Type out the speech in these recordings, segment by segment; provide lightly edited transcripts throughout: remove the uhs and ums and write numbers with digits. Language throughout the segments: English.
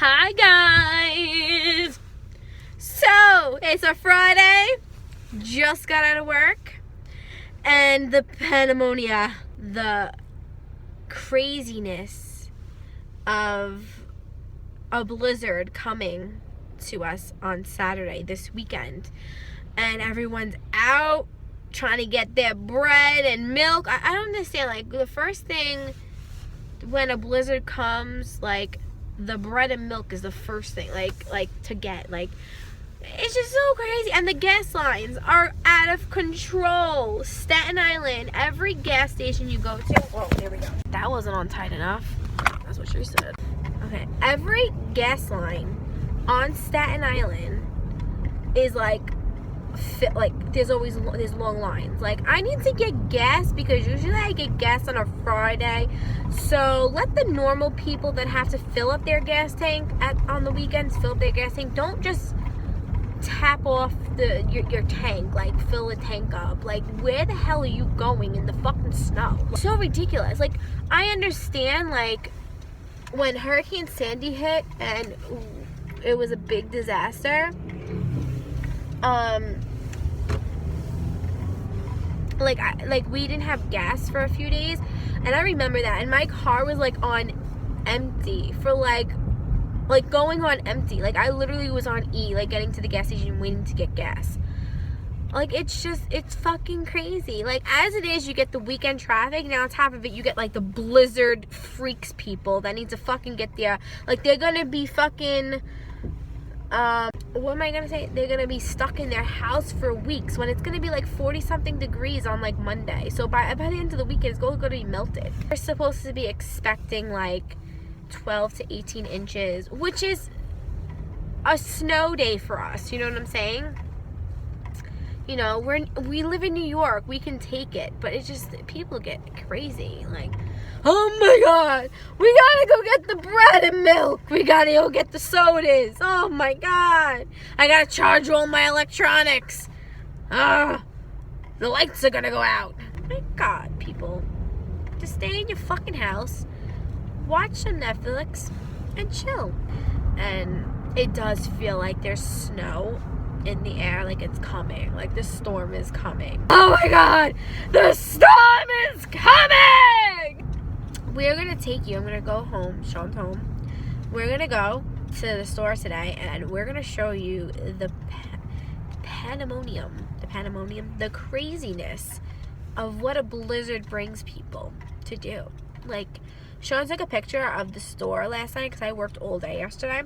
Hi guys! So, it's a Friday, just got out of work, and the pandemonium, the craziness of a blizzard coming to us on Saturday, this weekend, and everyone's out trying to get their bread and milk. I don't understand, like, the first thing when a blizzard comes, like, the bread and milk is the first thing, like to get, like, it's just so crazy. And the gas lines are out of control. Staten Island, every gas station you go to, oh, there we go. That wasn't on tight enough. That's what she said. Okay, every gas line on Staten Island is like there's long lines. Like, I need to get gas because usually I get gas on a Friday. So let the normal people that have to fill up their gas tank on the weekends fill up their gas tank. Don't just tap off your tank, like fill the tank up. Like, where the hell are you going in the fucking snow? So ridiculous. Like, I understand, like, when Hurricane Sandy hit and it was a big disaster, like we didn't have gas for a few days, and I remember that, and my car was like on empty for like going on empty. Like, I literally was on E, like getting to the gas station waiting to get gas. Like, it's fucking crazy. Like, as it is, you get the weekend traffic. Now on top of it, you get like the blizzard freaks people that need to fucking get there. Like, they're gonna be fucking what am I gonna say? They're gonna be stuck in their house for weeks when it's gonna be like 40 something degrees on like Monday. So by the end of the weekend, it's going to be melted. We're supposed to be expecting like 12 to 18 inches, which is a snow day for us. You know what I'm saying? You know, we live in New York, we can take it, but it's just, people get crazy. Like, oh my god, we gotta go get the bread and milk, we gotta go get the sodas, oh my god, I gotta charge all my electronics, the lights are gonna go out. My god, people, just stay in your fucking house, watch some Netflix, and chill. And it does feel like there's snow in the air, like it's coming, like the storm is coming. Oh my god, the storm is coming! We're gonna take you, I'm gonna go home, Sean's home. We're gonna go to the store today and we're gonna show you the pandemonium, the craziness of what a blizzard brings people to do. Like, Sean took a picture of the store last night because I worked all day yesterday.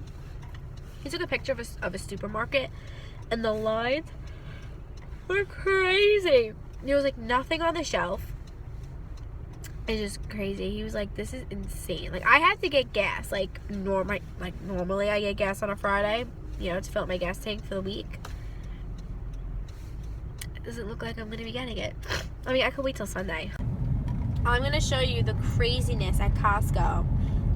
He took a picture of a supermarket, and the lines were crazy. There was like nothing on the shelf. It's just crazy. He was like, this is insane. Like, I had to get gas. Like normally I get gas on a Friday, you know, to fill up my gas tank for the week. It doesn't look like I'm going to be getting it. I mean, I could wait till Sunday. I'm going to show you the craziness at Costco.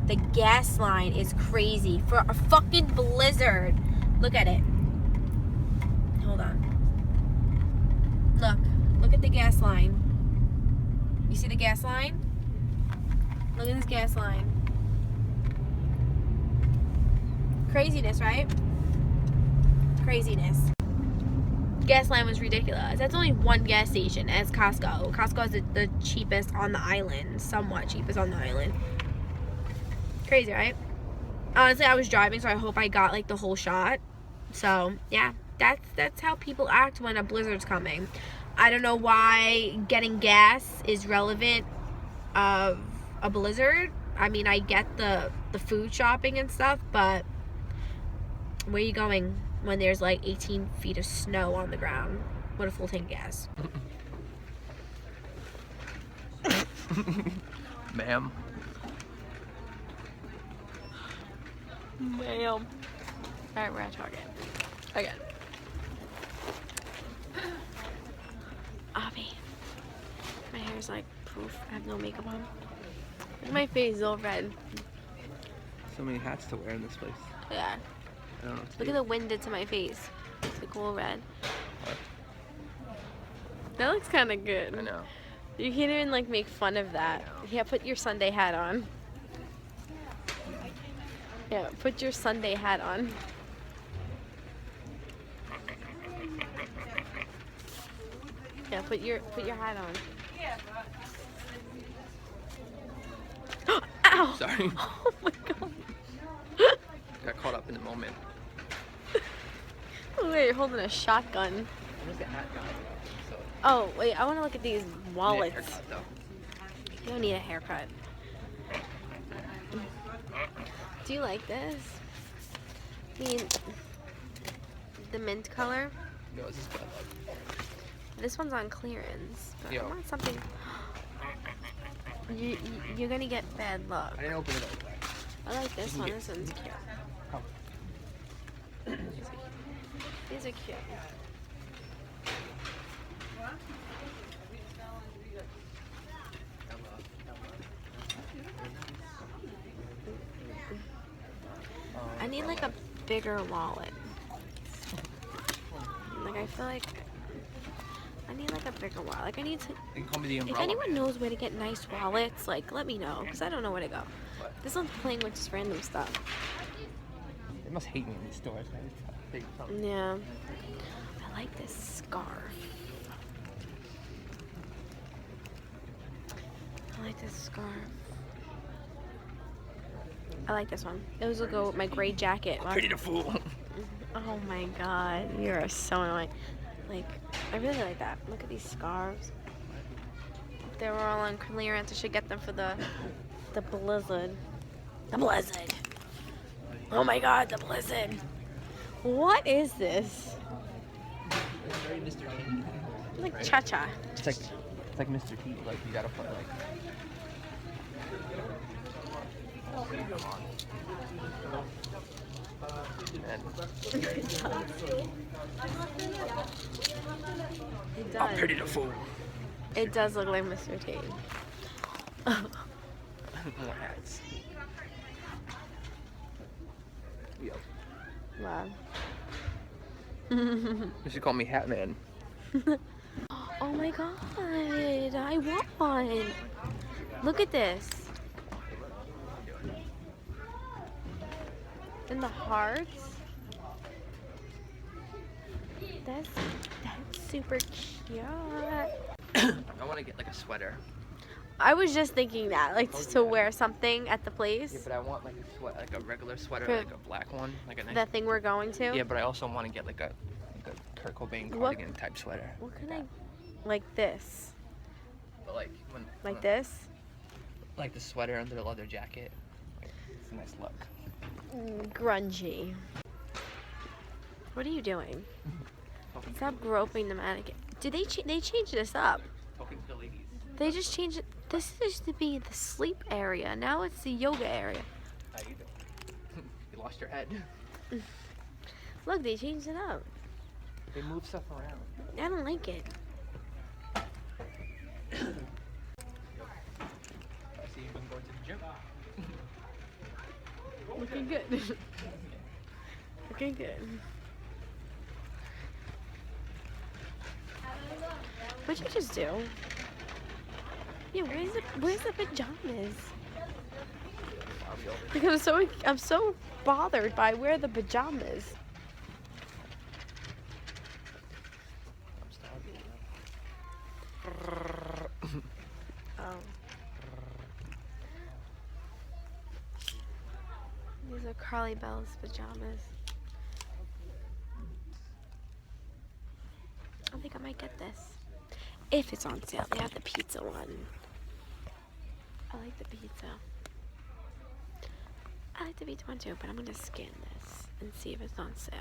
The gas line is crazy for a fucking blizzard. Look at it. Hold on. Look at the gas line. You see the gas line? Look at this gas line. Craziness, right? Craziness. Gas line was ridiculous. That's only one gas station as Costco. Costco is the cheapest on the island, somewhat cheapest on the island. Crazy, right? Honestly, I was driving, so I hope I got like the whole shot. So yeah, that's how people act when a blizzard's coming. I don't know why getting gas is relevant of a blizzard. I mean, I get the food shopping and stuff, but where are you going when there's like 18 feet of snow on the ground with a full tank of gas? Ma'am. Ma'am. Alright, we're at Target. Again. Abby. My hair's like poof. I have no makeup on. Look at my face is all red. So many hats to wear in this place. Yeah. I don't know. Look at the wind did to my face. It's like all red. That looks kind of good. I know. You can't even like make fun of that. Yeah, put your Sunday hat on. Yeah, put your Sunday hat on. Yeah, put your hat on. Ow! Sorry. Oh my god. Got caught up in the moment. Oh wait, you're holding a shotgun. Where's the hat gone? So, Oh wait, I want to look at these need a wallets. haircut, though. You don't need a haircut. Do you like this? The mint color? No, this is good. This one's on clearance. But Yo. I want something. You're gonna get bad luck. I didn't open it up. I like this You one. can This one's cute. Come. These are cute. I need like a bigger wallet. Like I feel like I need like a bigger wallet. Like I need to. You can call me the If umbrella. anyone knows where to get nice wallets, like let me know, because I don't know where to go. What? This one's playing with just random stuff. They must hate me in these stores. Man. Yeah. I like this scarf. I like this scarf. I like this one. Those will go with my gray jacket. Pretty the fool. Oh my god, you're so annoying. Like, I really like that. Look at these scarves. If they were all on clearance, I should get them for the blizzard. The blizzard. Oh my god, the blizzard. What is this? It's very Mr. T. Like Right? cha-cha. It's like Mr. T. Like you gotta put like. And It I'm does. pretty the fool. It does look like Mr. T. More hats. Yo. Wow. You should call me Hat Man. Oh my god, I want one. Look at this. And the hearts. That's super cute. I want to get like a sweater. I was just thinking that, like to wear something at the place. Yeah, but I want like a regular sweater, For- like a black one, like a nice. That thing we're going to. Yeah, but I also want to get like a Kurt Cobain What- cardigan type sweater. What can I, like this, But like like this? like the sweater under the leather jacket. Like, it's a nice look. Grungy. What are you doing? Stop groping the mannequin. Did they changed this up? Talking to the ladies. They just changed it. This used to be the sleep area. Now it's the yoga area. How you doing? You lost your head. Look, they changed it up. They move stuff around. I don't like it. I see you've been going to the gym. Looking good. Looking good. What'd you just do? Yeah, where's the pajamas? Like I'm so bothered by where are the pajamas. Oh. These are Carly Bell's pajamas. I think I might get this. If it's on sale. They have the pizza one. I like the pizza. I like the pizza one too, but I'm gonna scan this and see if it's on sale.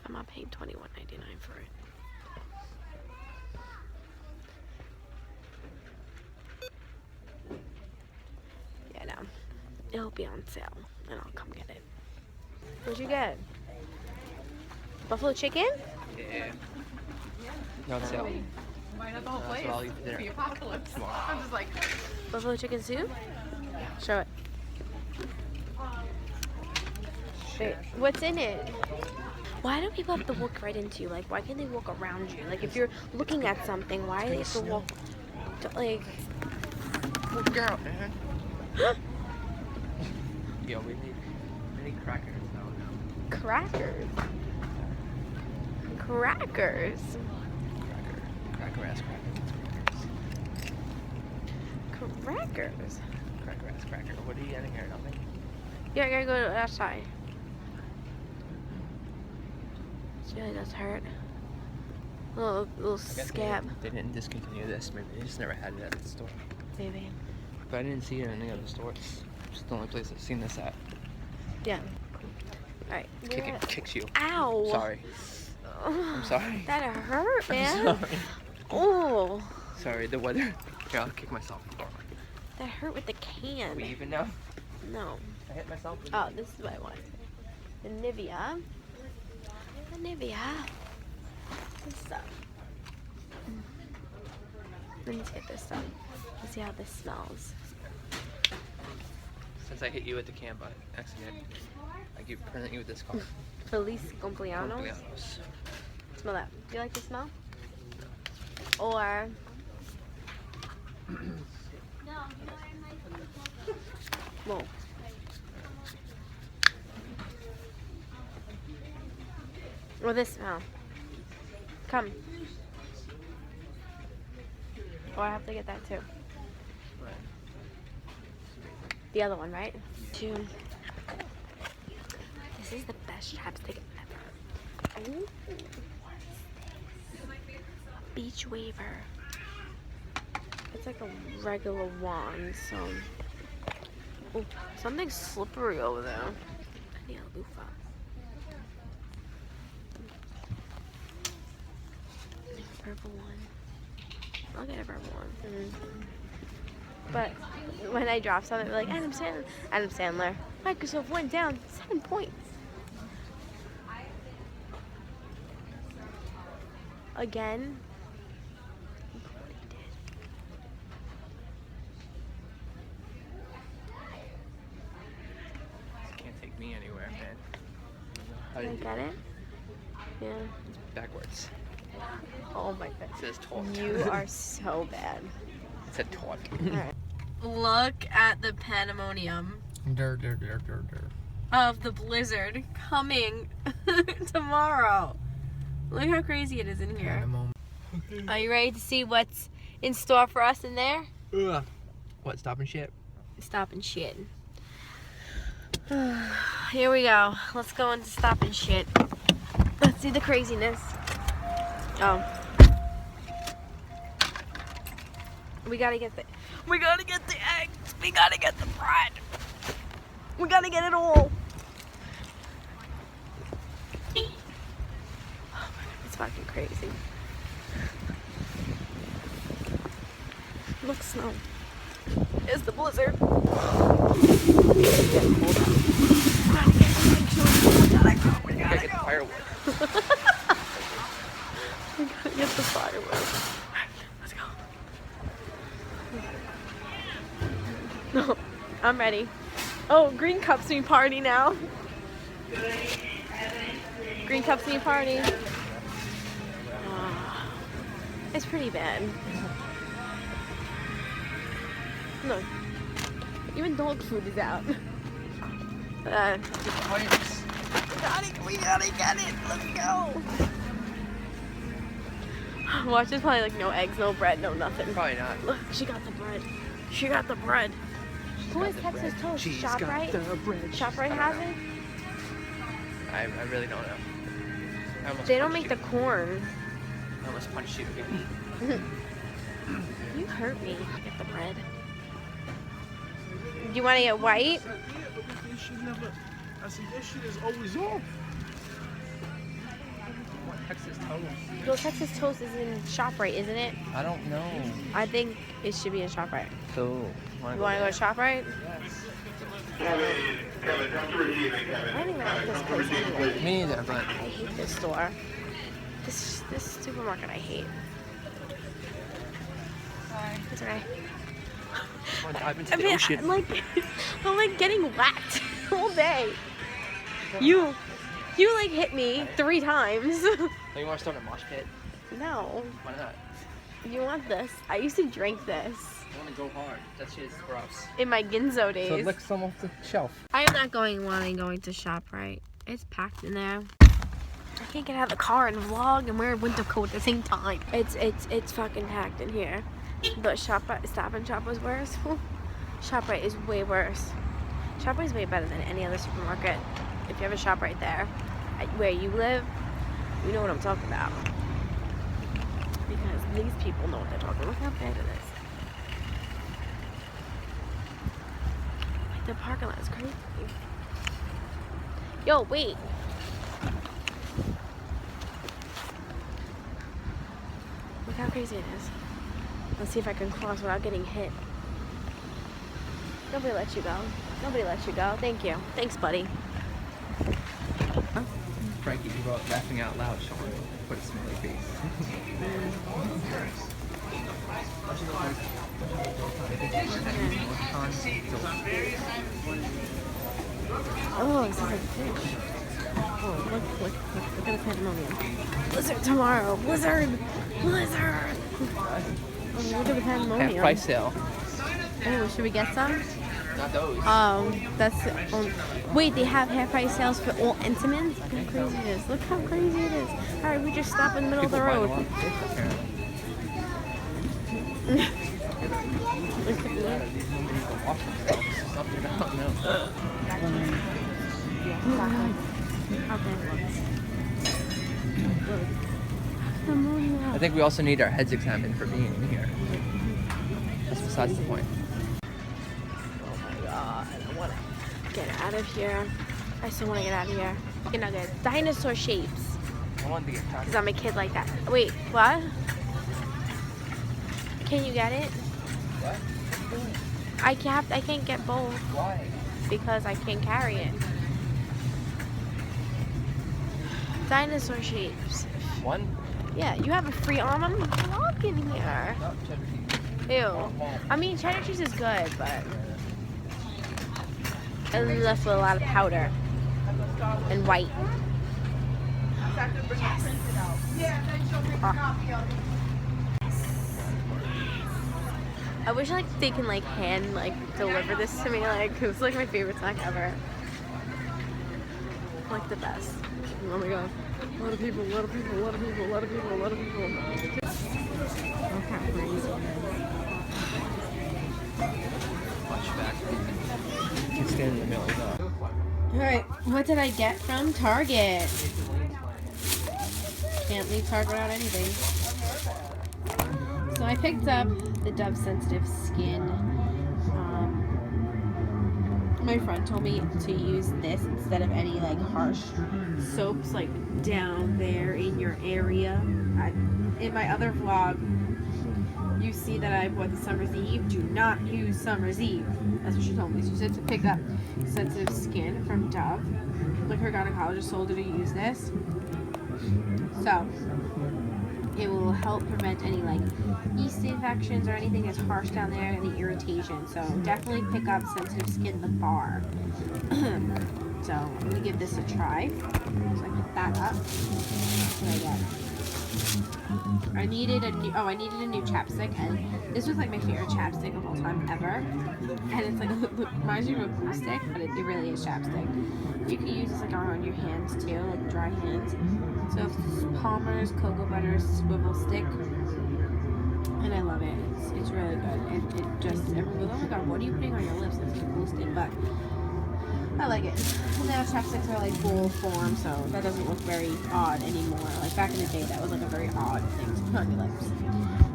I'm not paying $21.99 for it. Yeah, no. It'll be on sale, and I'll come get it. What'd you get? Buffalo chicken? Yeah. No, it's sale. That's what I'll eat for dinner. The apocalypse. Tomorrow. I'm just like, Buffalo chicken soup? Show it. Wait, what's in it? Why do people have to walk right into you? Like, why can't they walk around you? Like, if you're looking at something, why do they have to walk, like... Look out, man. Yo, we need crackers. No. Crackers. Crackers. Cracker ass crackers. Crackers. Cracker ass cracker. What are you getting here? Nothing? Yeah, I gotta go outside. This really does hurt. Little scab. They didn't discontinue this. Maybe they just never had it at the store. Maybe. But I didn't see it in any other stores. It's the only place I've seen this at. Yeah. Alright. Kicks you. Ow. Sorry. Oh, I'm sorry. That hurt, man. I'm sorry. Oh. Sorry, the weather. Here, I'll kick myself. That hurt with the can. Are we even now? No. I hit myself. Oh, this is what I want. The Nivea. The Nivea. This stuff. Let me get this stuff. Let's see how this smells. Since I hit you with the can by accident, I keep presenting you with this card. Feliz cumpleaños. Smell that. Do you like the smell? Or whoa. Or this smell. Come. Oh, I have to get that too. The other one, right? Two. This is the best chapstick ever. Ooh. Beach waver. It's like a regular wand, so. Ooh, something's slippery over there. I need a loofah. Purple one. I'll get a purple one. But when I drop something, they're like, Adam Sandler. Microsoft went down 7 points. Again. Can't take me anywhere, man. Did I get it? Yeah. Backwards. Oh my god. It says talk. You are so bad. It said talk. Alright. Look at the pandemonium of the blizzard coming tomorrow. Look how crazy it is in here. Are you ready to see what's in store for us in there? What, stop and shit? Stop and shit. Here we go. Let's go into stop and shit. Let's see the craziness. Oh. We gotta get the eggs. We gotta get the bread. We gotta get it all. Oh my god, it's fucking crazy. Look, snow. It's the blizzard. We gotta get the firewood. We gotta get the firewood. Let's go. No, I'm ready. Oh, Green Cups me party now. Green Cups me party. Oh, it's pretty bad. Look, even dog food is out. We gotta get it. Let's go. Watch, there's probably like no eggs, no bread, no nothing. Probably not. Look, she got the bread. She got the bread. Who is Texas Toast? She's ShopRite? got the bread. ShopRite has it? I really don't know. They don't make the corn. I almost punched you. You hurt me. Get the bread. Do you want to get white? I said, this shit is always off. Texas Toast. Well, Texas Toast is in ShopRite, isn't it? I don't know. I think it should be in ShopRite. Cool. You want to go to ShopRite? Yes. I don't even like this place anyway. Me neither, but I hate this store. This supermarket I hate. Sorry. It's okay. I want to dive into the ocean. I'm like getting whacked all day. You like hit me 3 times. Oh, you want to start a mosh pit? No. Why not? You want this? I used to drink this. want to go hard. That shit is gross. In my Ginzo days. So lick some off the shelf. I am not going while I'm going to ShopRite. It's packed in there. I can't get out of the car and vlog and wear a winter coat at the same time. It's fucking packed in here. But Stop and Shop was worse. ShopRite is way worse. ShopRite is way better than any other supermarket. If you have a ShopRite there, where you live, you know what I'm talking about. Because these people know what they're talking about. Look how bad it is. Like the parking lot is crazy. Yo, wait. Look how crazy it is. Let's see if I can cross without getting hit. Nobody lets you go. Nobody lets you go. Thank you. Thanks, buddy. Huh? Frankie, you wrote laughing out loud, Sean. Put a smiley face. Oh, this is like fish. Oh, look at the pandemonium. Blizzard tomorrow. Blizzard! Blizzard! Oh, look at the pandemonium. Half price sale. Oh, should we get some? Not those. That's wait, they have half price sales for all Intimins? Look how crazy it is. Look how crazy it is. Alright, we just stop in the middle of the road. I think we also need our heads examined for being in here. That's besides the point. I want to get out of here. I still want to get out of here. You know, the dinosaur shapes. I wanted to get tired. Because I'm a kid like that. Wait, what? Can you get it? What? I can't get both. Why? Because I can't carry it. Dinosaur shapes. One? Yeah, you have a free arm. I'm walking here. No, cheddar cheese. Ew. I mean, cheddar cheese is good, but it's left with a lot of powder and white. Yes. I wish like they can like hand like deliver this to me, like it's like my favorite snack ever. Like the best. Oh my god. A lot of people, a lot of people, a lot of people, a lot of people, a lot of people. Look how crazy. Watch back. You can stand in the middle. Alright, what did I get from Target? Can't leave Target without anything. So I picked up the Dove Sensitive Skin. My friend told me to use this instead of any like harsh soaps like down there in your area. In my other vlog, you see that I bought the Summer's Eve. Do not use Summer's Eve. That's what she told me. She said to pick up Sensitive Skin from Dove. Like her gynecologist told her to use this. So it will help prevent any like yeast infections or anything that's harsh down there, any irritation. So definitely pick up Sensitive Skin the bar. So I'm gonna give this a try. So I picked that up. What did I get? I needed a new chapstick, and this was like my favorite chapstick of all time ever. And it's like reminds me of a glue stick, but it really is chapstick. You can use this like on your hands too, like dry hands. So it's Palmer's Cocoa Butter Swivel Stick, and I love it. It's really good. It just everyone goes, oh my god, what are you putting on your lips? It's a glue stick, but I like it. And now chapsticks are like bowl form, so that doesn't look very odd anymore. Like back in the day, that was like a very odd thing to put on your lips.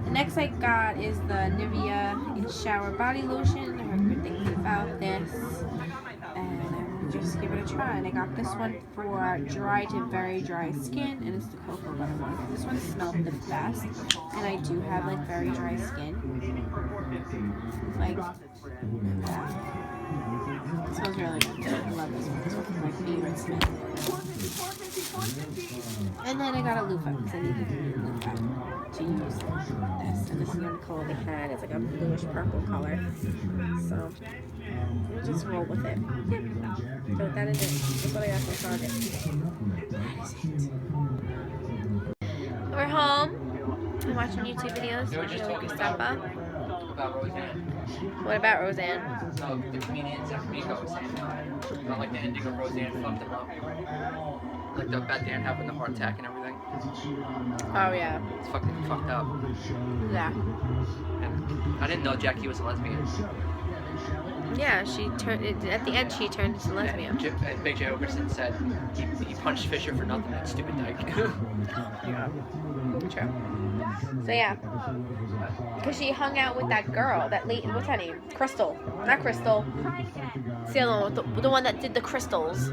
The next I got is the Nivea Shower Body Lotion. I heard good things about this, and I'm gonna just give it a try. And I got this one for dry to very dry skin, and it's the cocoa butter one. This one smelled the best, and I do have like very dry skin. Like that. It smells really good. I love this one. This one's my favorite smell. And then I got a loofah because I needed a loofah to use this. And this is the color they had. It's like a bluish purple color. So we'll just roll with it. Yep. So that is it. That's what I got from Target. That is it. We're home. I'm watching YouTube videos. Watching Lucas Steppa. about Roseanne. What about Roseanne? No, the comedian Zach Miko was saying about like the ending of Roseanne fucked him up. Like the about Dan having the heart attack and everything. Oh yeah. It's fucking fucked up. Yeah. And I didn't know Jackie was a lesbian. Yeah, she turned at the end. She turned into a lesbian. And Big J Ogerson said he punched Fisher for nothing. That stupid dyke. Yeah. True. So yeah, because she hung out with that girl, that lady. What's her name? Crystal. Not Crystal. It's the other one, the one that did the crystals.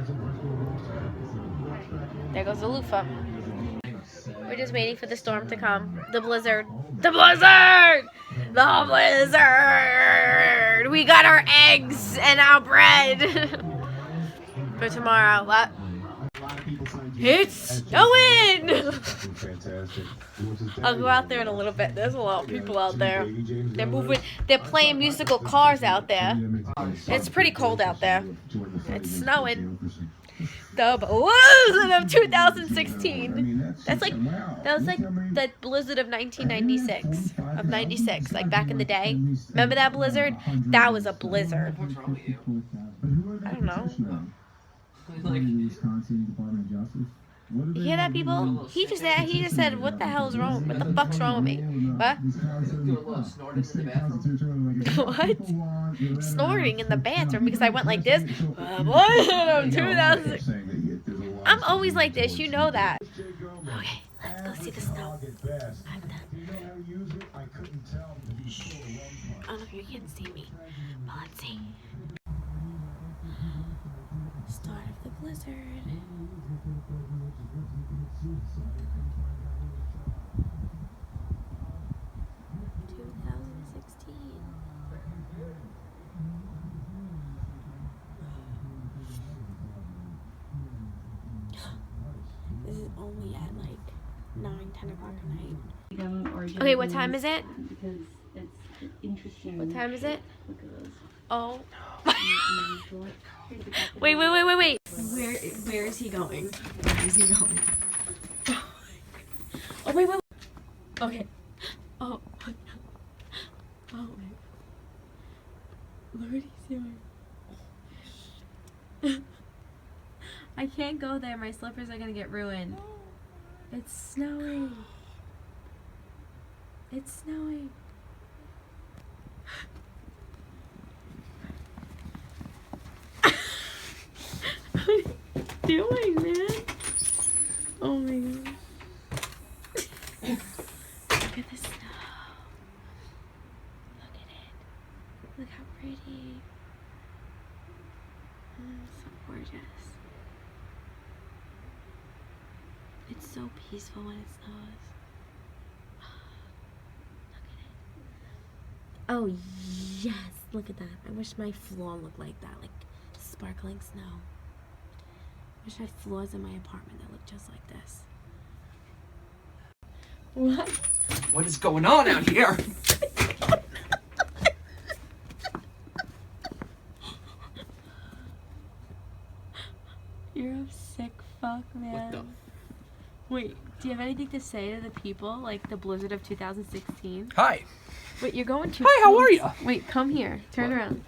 There goes the loofah. We're just waiting for the storm to come. The blizzard. The blizzard! The blizzard! We got our eggs and our bread for tomorrow. What? It's snowing! I'll go out there in a little bit. There's a lot of people out there. They're moving. They're playing musical cars out there. It's pretty cold out there. It's snowing. The blizzard of 2016. That was like the blizzard of 1996, of 96, like back in the day. Remember that blizzard? That was a blizzard. What's wrong with you? I don't know. Like, You hear that, people? He just said, what the hell's wrong? What the fuck's wrong with me? What? do a little snorting in the bathroom. What? Snorting in the bathroom because I went like this. Blizzard of 2006. I'm always like this, you know that. Okay, let's go see the snow. I'm done. I don't know if you can see me, but let's see. Start of the blizzard. This is only at like 9, 10 o'clock at night. Okay, what time is it? Because it's interesting. What time is it? Look at those. Oh. Wait. Wait. Where is he going? Where is he going? Oh, wait. Okay. Oh. Oh, wait. Look what he's doing. I can't go there. My slippers are gonna get ruined. It's snowing. It's snowing. What are you doing, man? Oh my god. Look at the snow. Look at it. Look how pretty. So gorgeous. It's so peaceful when it snows. Look at it. Oh yes, look at that. I wish my floor looked like that, like sparkling snow. I wish I had floors in my apartment that look just like this. What? what is going on out here? You're a sick fuck, man. What the? Wait, do you have anything to say to the people, like the blizzard of 2016? Hi. Wait, you're going to. Hi, how are you? Wait, come here. Turn What? around.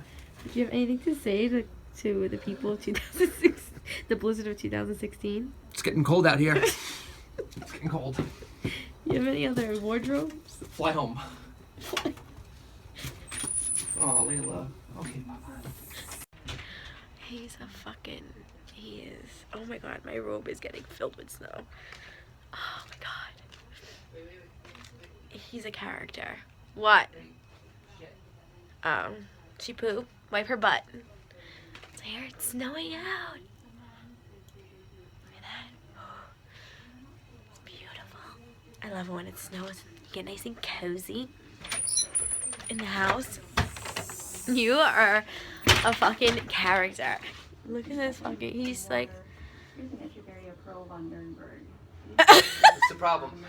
Do you have anything to say to the people of 2006, the blizzard of 2016? It's getting cold out here. It's getting cold. You have any other wardrobes? Fly home. Oh, Layla. Okay, Papa. He is. Oh my god, my robe is getting filled with snow. Oh my god. He's a character. What? She pooped. Wipe her butt. So here it's snowing out. Look at that. It's beautiful. I love it when it snows. You get nice and cozy in the house. You are a fucking character. Look at this fucking, he's like... What's the problem?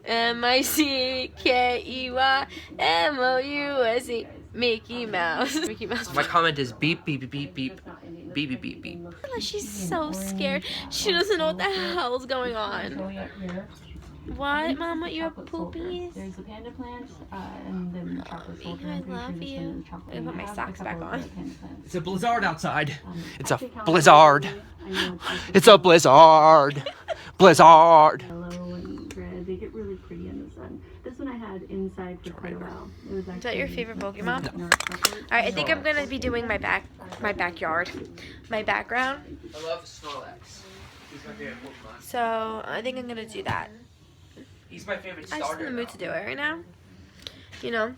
MICKEYMOUSE Mickey Mouse. Mickey Mouse. My comment is beep, beep, beep, beep, beep, beep, beep, beep, beep. She's so scared. She doesn't know what the hell's going on. What, Mama? You have Chocolate soldier. poopies? There's the panda plant, and then the chocolate soldier. I'm pretty sure this one is the chocolate. I'm gonna put my socks back on. It's a blizzard outside. It's a Actually, blizzard. I know it's like It's a blizzard. Blizzard. yellow and red. They get really pretty in the sun. This one I had inside for quite a while. It was Is that your actually, favorite like, Pokemon? in our chocolate. Alright, I think I'm gonna be doing my backyard, my background. I love Snorlax. He's my favorite Pokemon. So I think I'm gonna do that. He's my favorite I'm just in the mood to do it right now. You know.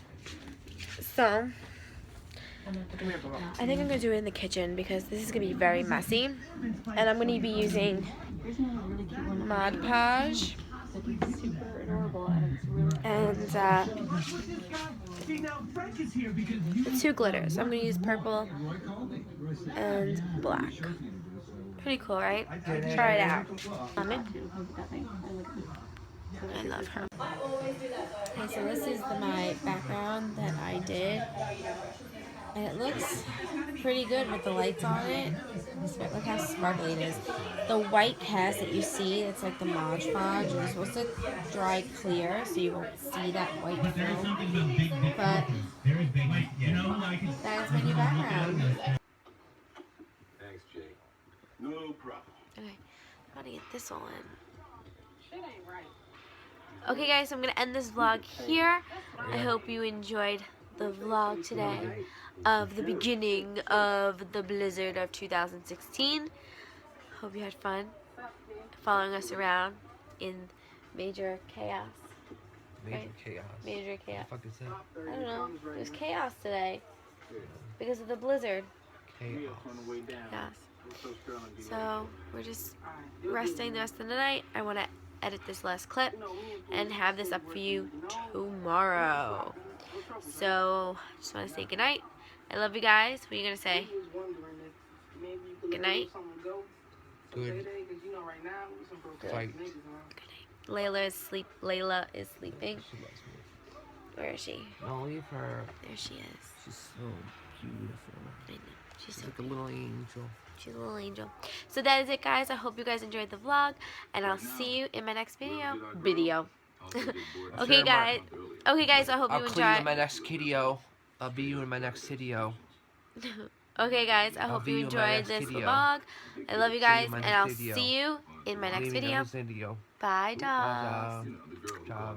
So I think I'm gonna do it in the kitchen because this is gonna be very messy, and I'm gonna be using Here's another really cute one. Mod Podge It's super adorable and it's really and the 2 glitters. I'm gonna use purple and black. Pretty cool, right? Try it out. Mommy? I love her. Okay, so this is my background that I did, and it looks pretty good with the lights on it. Look how sparkly it is. The white cast that you see, it's like the Mod Podge. You're supposed to dry clear so you won't see that white film. But that is my new background. Thanks, Jake. No problem. Okay, I'm gonna get this all in. Okay guys, so I'm going to end this vlog here. I hope you enjoyed the vlog today of the beginning of the blizzard of 2016. Hope you had fun following us around in major chaos. Major chaos. Major chaos. What the fuck is that? I don't know. There's chaos today because of the blizzard. Chaos. Yes. So we're just resting the rest of the night. I want to edit this last clip and have this up for you tomorrow. So just want to say goodnight. I love you guys. What are you gonna say? Good night. Good fight. Layla is sleeping. She loves me. Where is she? Don't leave her. There she is. She's so beautiful. I know. She's so She's like a little angel. She's a little angel. So that is it, guys. I hope you guys enjoyed the vlog, and I'll see you in my next video. Okay, guys. Okay, guys. I hope you I'll clean in enjoyed. my next video. I'll be you in my next video. Okay, guys. I hope you enjoyed this vlog. I love you guys, and I'll see you in my next video. Bye, dog. Ciao.